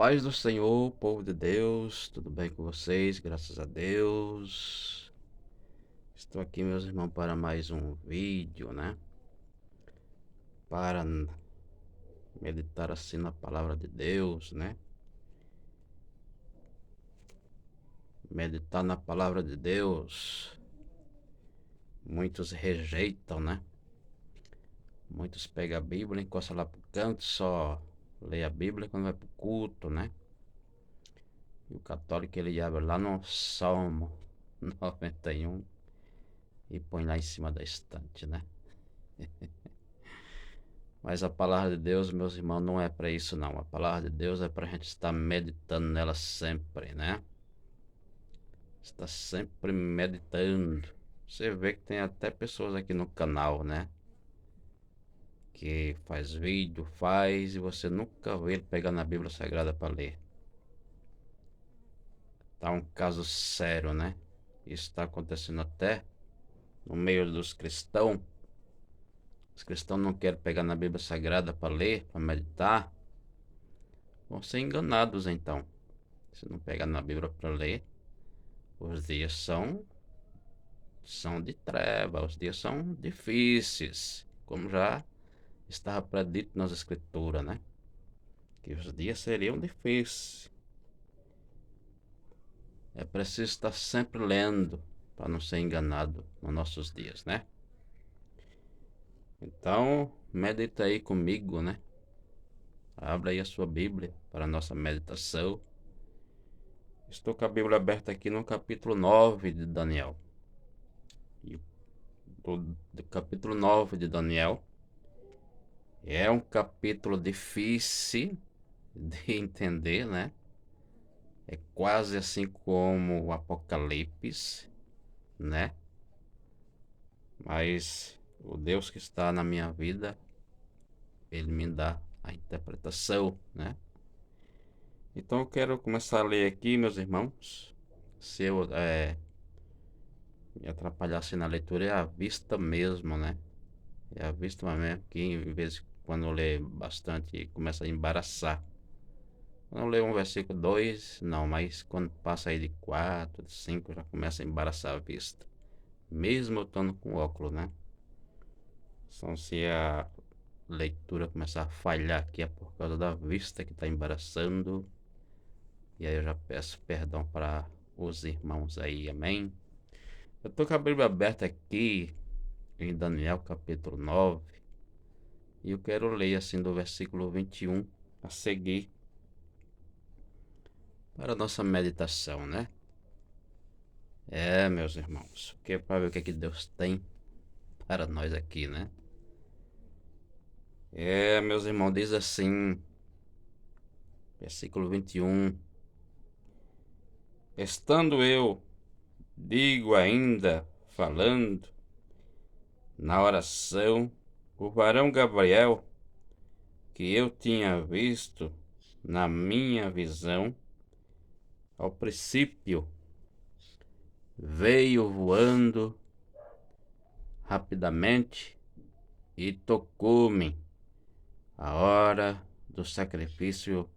paz do Senhor, povo de Deus, tudo bem com vocês? Graças a Deus. Estou aqui, meus irmãos, para mais um vídeo, né? Para meditar assim na palavra de Deus, né? Meditar na palavra de Deus. Muitos rejeitam, né? Muitos pegam a Bíblia, encostam lá pro canto, só lê a Bíblia quando vai pro culto, né? E o católico ele abre lá no Salmo 91 e põe lá em cima da estante, né? Mas a palavra de Deus, meus irmãos, não é para isso não. A palavra de Deus é para a gente estar meditando nela sempre, né? Está sempre meditando. Você vê que tem até pessoas aqui no canal, né? Que faz vídeo, e você nunca vê ele pegar na Bíblia Sagrada para ler. Tá um caso sério, né? Isso está acontecendo até no meio dos cristãos. Os cristãos não querem pegar na Bíblia Sagrada para ler, para meditar. Vão ser enganados então. Se não pegar na Bíblia para ler, os dias são de treva, os dias são difíceis, como já estava predito nas Escrituras, né? Que os dias seriam difíceis. É preciso estar sempre lendo para não ser enganado nos nossos dias, né? Então, medita aí comigo, né? Abra aí a sua Bíblia para a nossa meditação. Estou com a Bíblia aberta aqui no capítulo 9 de Daniel. E do capítulo 9 de Daniel é um capítulo difícil de entender, né? É quase assim como o Apocalipse, né? Mas o Deus que está na minha vida, ele me dá a interpretação, né? Então eu quero começar a ler aqui, meus irmãos. Se eu me atrapalhar assim na leitura, é a vista mesmo, né? É a vista mesmo, que em vez de quando eu ler bastante, começa a embaraçar. Quando eu leio um versículo 2 não, mas quando passa aí de 4, de 5, já começa a embaraçar a vista. Mesmo eu estando com óculos, né? Então, se a leitura começar a falhar aqui é por causa da vista que está embaraçando. E aí eu já peço perdão para os irmãos aí, amém? Eu estou com a Bíblia aberta aqui em Daniel capítulo 9. E eu quero ler assim do versículo 21 a seguir para a nossa meditação, né? Meus irmãos, porque para ver o que é que Deus tem para nós aqui, né? Meus irmãos, diz assim, versículo 21. Estando eu, digo ainda, falando, na oração, o varão Gabriel, que eu tinha visto na minha visão, ao princípio, veio voando rapidamente e tocou-me a hora do sacrifício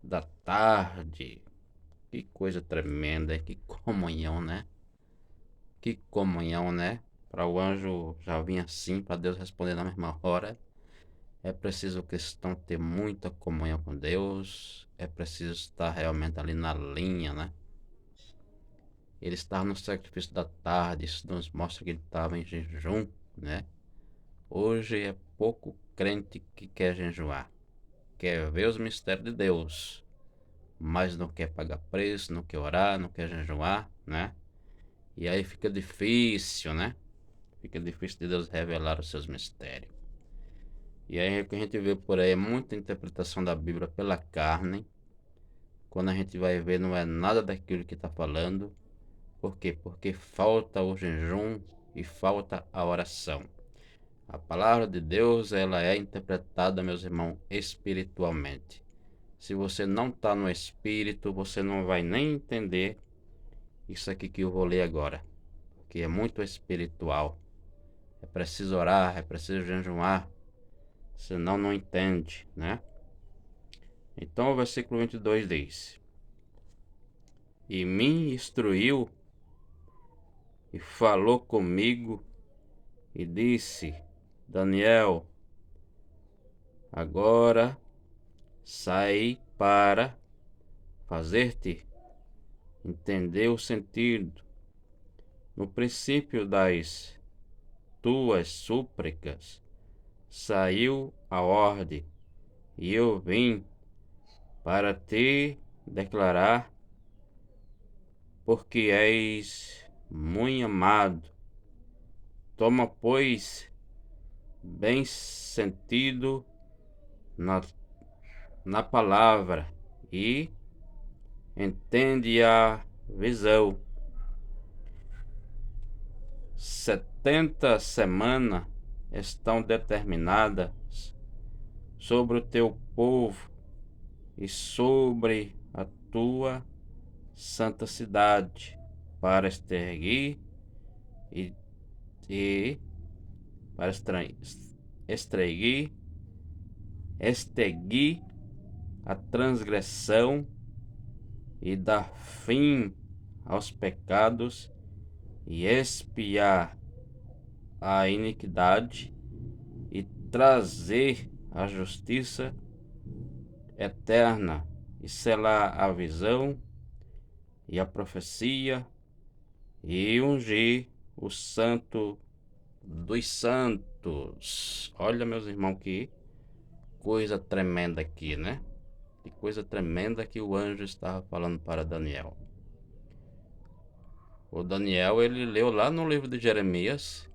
da tarde. Que coisa tremenda, que comunhão, né? Que comunhão, né? Para o anjo já vir assim, para Deus responder na mesma hora. É preciso o cristão ter muita comunhão com Deus. É preciso estar realmente ali na linha, né? Ele estava no sacrifício da tarde, isso nos mostra que ele estava em jejum, né? Hoje é pouco crente que quer jejuar, quer ver os mistérios de Deus, mas não quer pagar preço, não quer orar, não quer jejuar, né? E aí fica difícil, né? Fica difícil de Deus revelar os seus mistérios. E aí o que a gente vê por aí é muita interpretação da Bíblia pela carne. Quando a gente vai ver, não é nada daquilo que está falando. Por quê? Porque falta o jejum e falta a oração. A palavra de Deus, ela é interpretada, meus irmãos, espiritualmente. Se você não está no espírito, você não vai nem entender isso aqui que eu vou ler agora, que é muito espiritual. É preciso orar, é preciso jejuar, senão não entende, né? Então o versículo 22 diz: E me instruiu e falou comigo e disse: Daniel, agora sai para fazer-te entender o sentido. No princípio das tuas súplicas saiu a ordem, e eu vim para te declarar, porque és muito amado. Toma, pois, bem sentido na palavra e entende a visão. 70 semanas estão determinadas sobre o teu povo e sobre a tua santa cidade, para exterguir e para exterguir a transgressão e dar fim aos pecados e expiar a iniquidade e trazer a justiça eterna e selar a visão e a profecia e ungir o santo dos santos. Olha, meus irmãos, que coisa tremenda aqui, né? Que coisa tremenda que o anjo estava falando para Daniel. O Daniel, ele leu lá no livro de Jeremias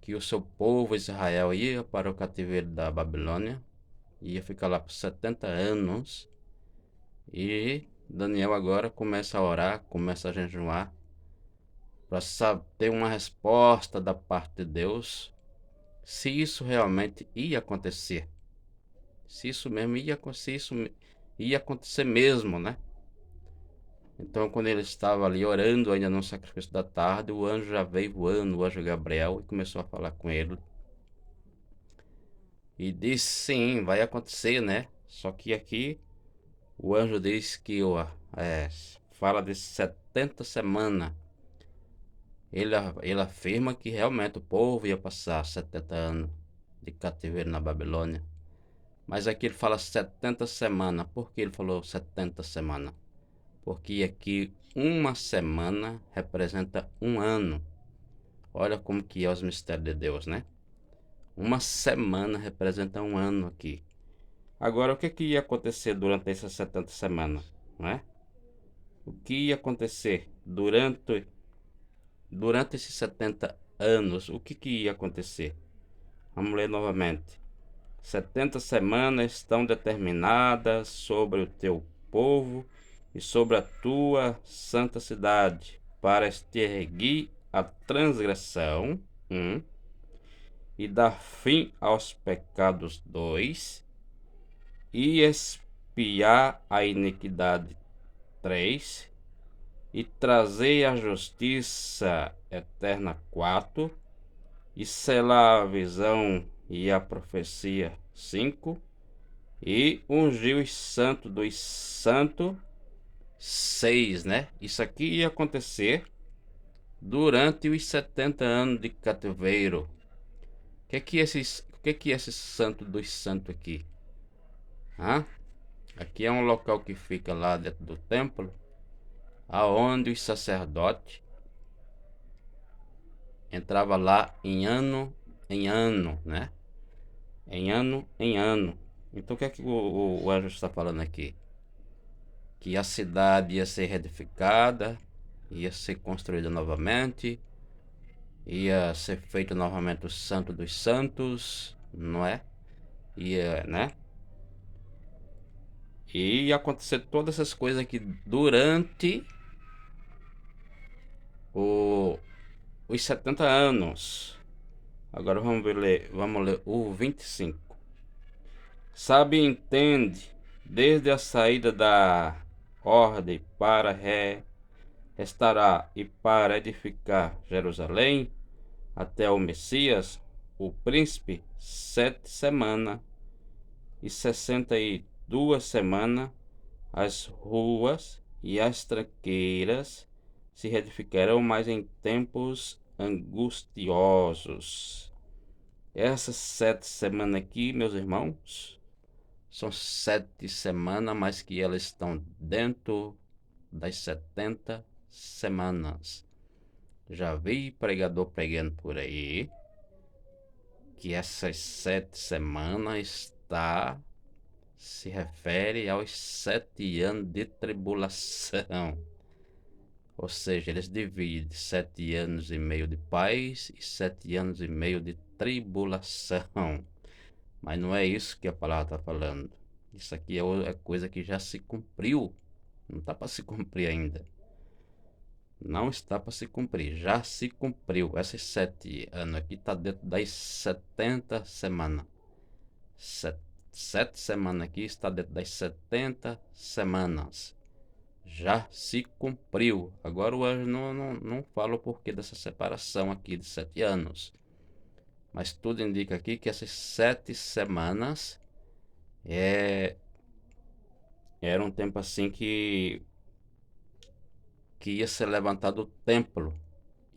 que o seu povo Israel ia para o cativeiro da Babilônia, ia ficar lá por 70 anos, e Daniel agora começa a orar, começa a jejuar, para ter uma resposta da parte de Deus, se isso realmente ia acontecer, se isso ia acontecer mesmo, né? Então, quando ele estava ali orando, ainda no sacrifício da tarde, o anjo já veio voando, o anjo Gabriel, e começou a falar com ele. E disse, sim, vai acontecer, né? Só que aqui, o anjo diz que fala de 70 semanas. Ele afirma que realmente o povo ia passar 70 anos de cativeiro na Babilônia. Mas aqui ele fala 70 semanas. Por que ele falou 70 semanas? Porque aqui uma semana representa um ano. Olha como que é os mistérios de Deus, né? Uma semana representa um ano aqui. Agora, o que ia acontecer durante essas 70 semanas, não é? O que ia acontecer durante esses 70 anos? O que ia acontecer? Vamos ler novamente. 70 semanas estão determinadas sobre o teu povo e sobre a tua santa cidade, para exterguir a transgressão, e dar fim aos pecados, 2, e expiar a iniquidade, 3, e trazer a justiça eterna, 4, e selar a visão e a profecia, 5, e ungir os santos dos santos, 6, né? Isso aqui ia acontecer durante os 70 anos de cativeiro. O que é esse santo dos santos aqui? Aqui é um local que fica lá dentro do templo, aonde os sacerdotes entrava lá em ano, né? Em ano. Então o que é que o anjo está falando aqui? Que a cidade ia ser reedificada, ia ser construída novamente, ia ser feito novamente o santo dos santos, não é? Né? E ia acontecer todas essas coisas aqui durante os 70 anos. Agora vamos ler o 25. Sabe e entende, desde a saída da ordem para restaurar e para edificar Jerusalém, até o Messias, o príncipe, 7 semanas e 62 2 semanas, as ruas e as tranqueiras se reedificarão, mas em tempos angustiosos. Essas 7 semanas aqui, meus irmãos, são 7 semanas, mas que elas estão dentro das 70 semanas. Já vi pregador pregando por aí que essas 7 semanas se refere aos 7 anos de tribulação. Ou seja, eles dividem 7 anos e meio de paz e 7 anos e meio de tribulação. Mas não é isso que a palavra está falando. Isso aqui é coisa que já se cumpriu. Não está para se cumprir ainda. Não está para se cumprir. Já se cumpriu. Esses 7 anos aqui está dentro das 70 semanas. 7 semanas aqui está dentro das 70 semanas. Já se cumpriu. Agora o anjo não fala o porquê dessa separação aqui de 7 anos. Mas tudo indica aqui que essas 7 semanas era um tempo assim que ia ser levantado o templo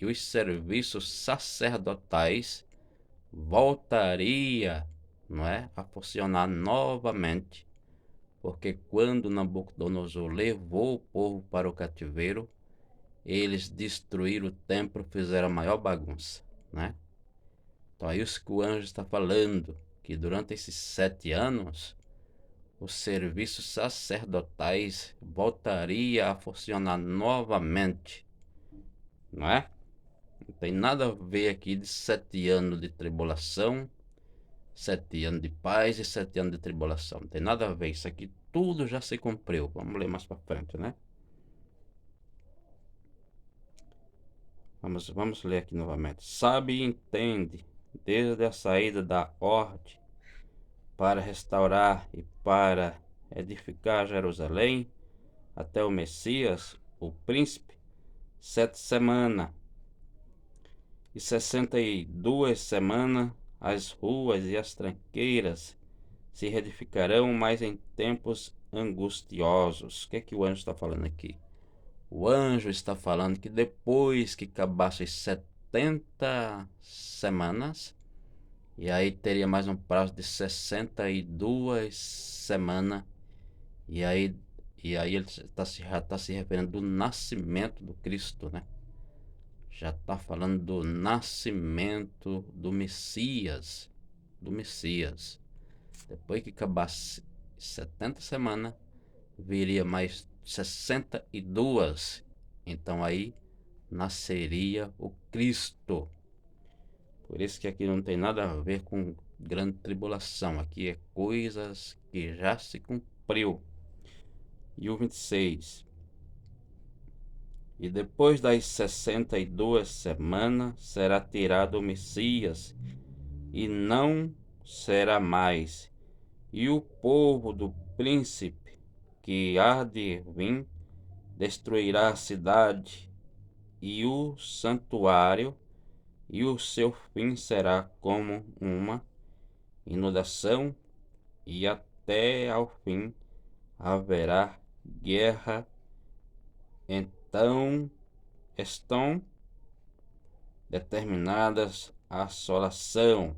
e os serviços sacerdotais voltaria, não é, a funcionar novamente. Porque quando Nabucodonosor levou o povo para o cativeiro, eles destruíram o templo, fizeram a maior bagunça, né? Então é isso que o anjo está falando, que durante esses 7 anos, os serviços sacerdotais voltaria a funcionar novamente, não é? Não tem nada a ver aqui de 7 anos de tribulação, 7 anos de paz e 7 anos de tribulação. Não tem nada a ver, isso aqui tudo já se cumpriu. Vamos ler mais para frente, né? Vamos ler aqui novamente. Sabe e entende, desde a saída da ordem para restaurar e para edificar Jerusalém, até o Messias, o príncipe, 7 semanas. E 62 semanas, as ruas e as tranqueiras se reedificarão, mas em tempos angustiosos. O que é que o anjo está falando aqui? O anjo está falando que depois que acabasse as 70 semanas, e aí teria mais um prazo de 62 semanas, e aí ele já está se referindo do nascimento do Cristo, né? Já está falando do nascimento do Messias, Depois que acabasse 70 semanas, viria mais 62. Então aí nasceria o Cristo. Por isso que aqui não tem nada a ver com grande tribulação. Aqui é coisas que já se cumpriu. E o 26. E depois das 62 semanas será tirado o Messias, e não será mais. E o povo do príncipe que há de vir destruirá a cidade e o santuário, e o seu fim será como uma inundação, e até ao fim haverá guerra. Então estão determinadas assolações.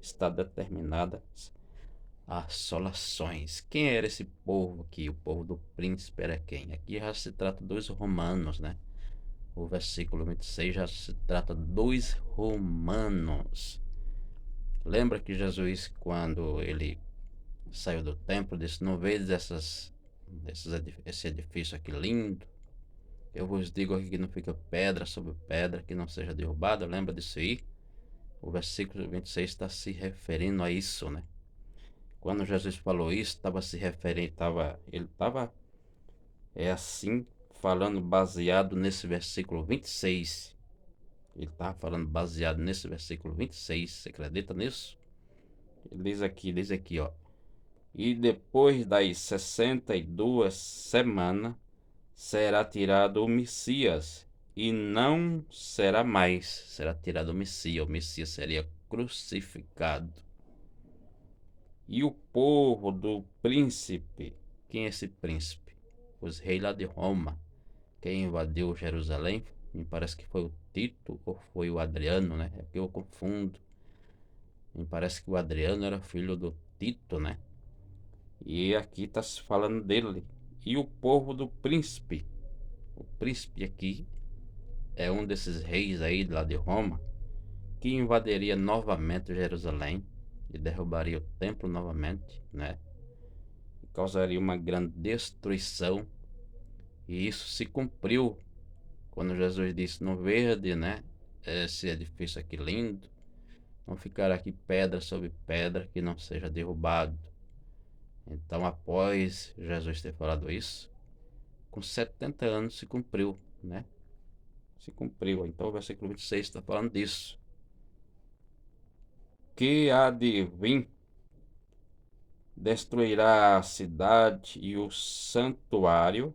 Está determinadas assolações. Quem era esse povo aqui? O povo do príncipe era quem? Aqui já se trata dos romanos, né? O versículo 26 já se trata dos romanos. Lembra que Jesus, quando ele saiu do templo, disse: não vedes esse edifício aqui lindo? Eu vos digo aqui que não fica pedra sobre pedra que não seja derrubada. Lembra disso aí? O versículo 26 está se referindo a isso, né? Quando Jesus falou isso, ele estava assim, falando baseado nesse versículo 26. Ele estava falando baseado nesse versículo 26. Você acredita nisso? Ele diz aqui, ó. E depois das 62 semanas será tirado o Messias, e não será mais. Será tirado o Messias. O Messias seria crucificado. e o povo do príncipe. Quem é esse príncipe? Os reis lá de Roma. Quem invadiu Jerusalém? Me parece que foi o Tito ou foi o Adriano, né? É porque eu confundo. Me parece que o Adriano era filho do Tito, né? E aqui está se falando dele. E o povo do príncipe. O príncipe aqui é um desses reis aí lá de Roma que invadiria novamente Jerusalém e derrubaria o templo novamente, né? E causaria uma grande destruição. E isso se cumpriu quando Jesus disse: "No verde, né? Esse edifício aqui lindo, não ficará aqui pedra sobre pedra que não seja derrubado." Então, após Jesus ter falado isso, com 70 anos se cumpriu, né? Se cumpriu. Então, o versículo 26 está falando disso. Que há de vir, destruirá a cidade e o santuário,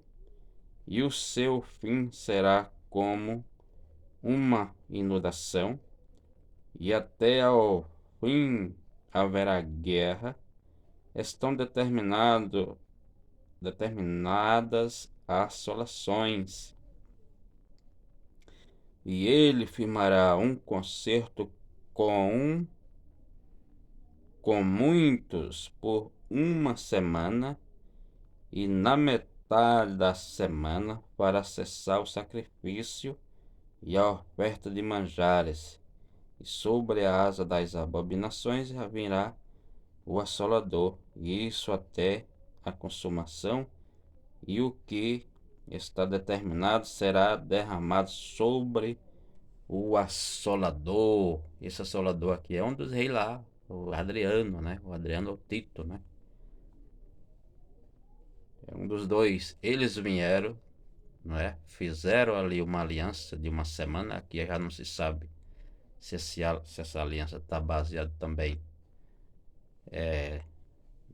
e o seu fim será como uma inundação, e até ao fim haverá guerra. Estão determinadas assolações, e ele firmará um concerto com muitos por uma semana, e na metade da semana fará cessar o sacrifício e a oferta de manjares, e sobre a asa das abominações virá o assolador, e isso até a consumação, e o que está determinado será derramado sobre o assolador. Esse assolador aqui é um dos reis lá, o Adriano, né? O Adriano ou Tito, né? É um dos dois. Eles vieram, não é? Fizeram ali uma aliança de uma semana, que já não se sabe se essa aliança está baseada também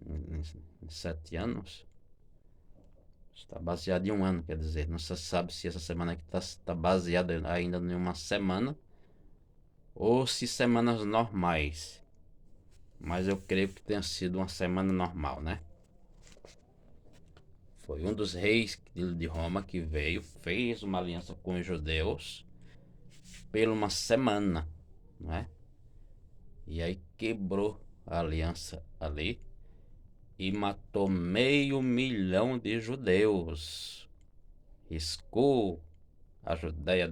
em 7 anos. Está baseado em um ano, quer dizer, não se sabe se essa semana aqui está baseada ainda em uma semana ou se semanas normais. Mas eu creio que tenha sido uma semana normal, né? Foi um dos reis de Roma que veio, fez uma aliança com os judeus por uma semana, não é? E aí quebrou a aliança ali e matou 500.000 de judeus. Riscou a Judéia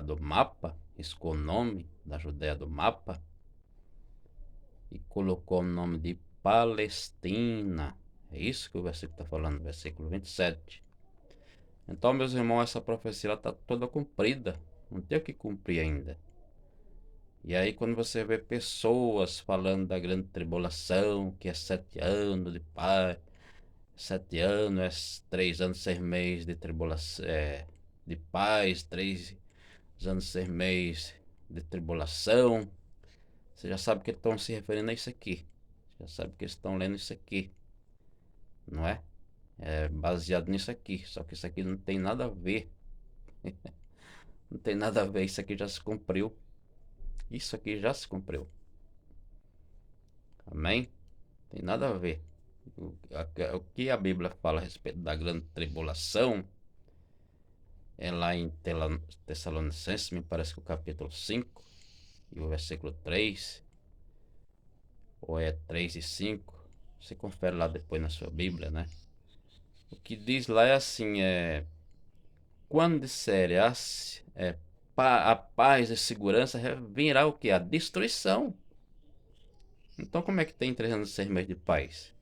do mapa, riscou o nome da Judéia do mapa e colocou o nome de Palestina. É isso que o versículo está falando, versículo 27. Então, meus irmãos, essa profecia está toda cumprida, não tem o que cumprir ainda. E aí, quando você vê pessoas falando da grande tribulação, que é 7 anos de paz, 7 anos é 3 anos, 6 meses de tribulação, de paz, 3 anos, 6 meses de tribulação, você já sabe que estão se referindo a isso aqui. Você já sabe que eles estão lendo isso aqui, não é? É baseado nisso aqui, só que isso aqui não tem nada a ver. Não tem nada a ver, isso aqui já se cumpriu. Isso aqui já se cumpriu. Amém? Tem nada a ver. O que a Bíblia fala a respeito da grande tribulação é lá em Tessalonicenses, me parece que o capítulo 5 e o versículo 3, ou é 3 e 5. Você confere lá depois na sua Bíblia, né? O que diz lá é assim, quando disser a paz e segurança, virá o que? A destruição. Então como é que tem 3 anos e 6 meses de paz?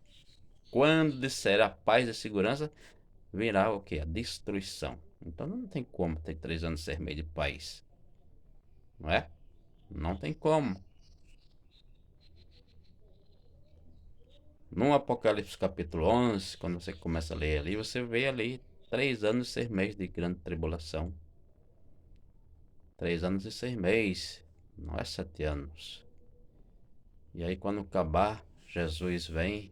Quando disser a paz e segurança, virá o que? A destruição. Então não tem como ter 3 anos e 6 meses de paz. Não é? Não tem como. No Apocalipse capítulo 11, quando você começa a ler ali, você vê ali 3 anos e 6 meses de grande tribulação. 3 anos e 6 meses, não é 7 anos. E aí quando acabar, Jesus vem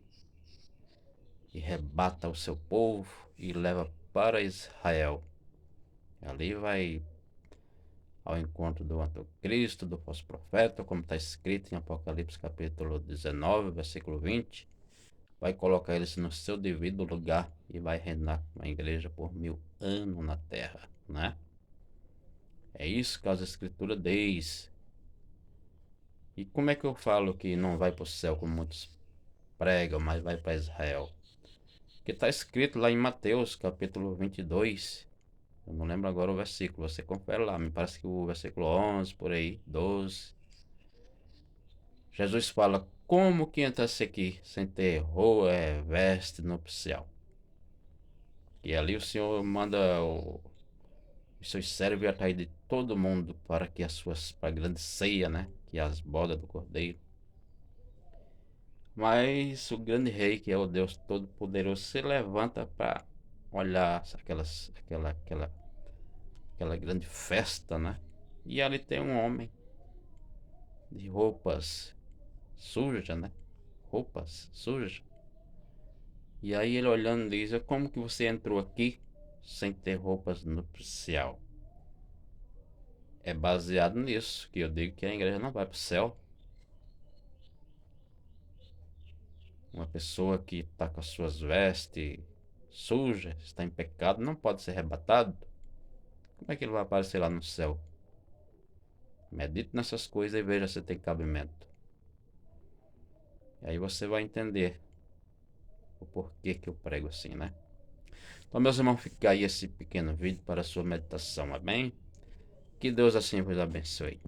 e rebata o seu povo e leva para Israel. Ali vai ao encontro do anticristo, do falso profeta, como está escrito em Apocalipse capítulo 19, versículo 20, vai colocar eles no seu devido lugar e vai reinar com a igreja por 1000 anos na terra, né? É isso que as escrituras diz. E como é que eu falo que não vai para o céu, como muitos pregam, mas vai para Israel? Porque está escrito lá em Mateus capítulo 22, eu não lembro agora o versículo, você confere lá, me parece que o versículo 11, por aí, 12. Jesus fala, como que entra-se aqui sem ter veste nupcial? E ali o Senhor manda os seus servos atrás de todo mundo para que para a grande ceia, né? Que é as bodas do cordeiro. Mas o grande rei, que é o Deus Todo-Poderoso, se levanta para olhar aquela grande festa, né? E ali tem um homem de roupas sujas, né? Roupas sujas. E aí ele olhando diz, como que você entrou aqui sem ter roupas nupcial? É baseado nisso que eu digo que a igreja não vai para o céu. Uma pessoa que está com as suas vestes sujas, está em pecado, não pode ser arrebatado. Como é que ele vai aparecer lá no céu? Medite nessas coisas e veja se tem cabimento. E aí você vai entender o porquê que eu prego assim, né? Então, meus irmãos, fica aí esse pequeno vídeo para a sua meditação, amém? Que Deus assim vos abençoe.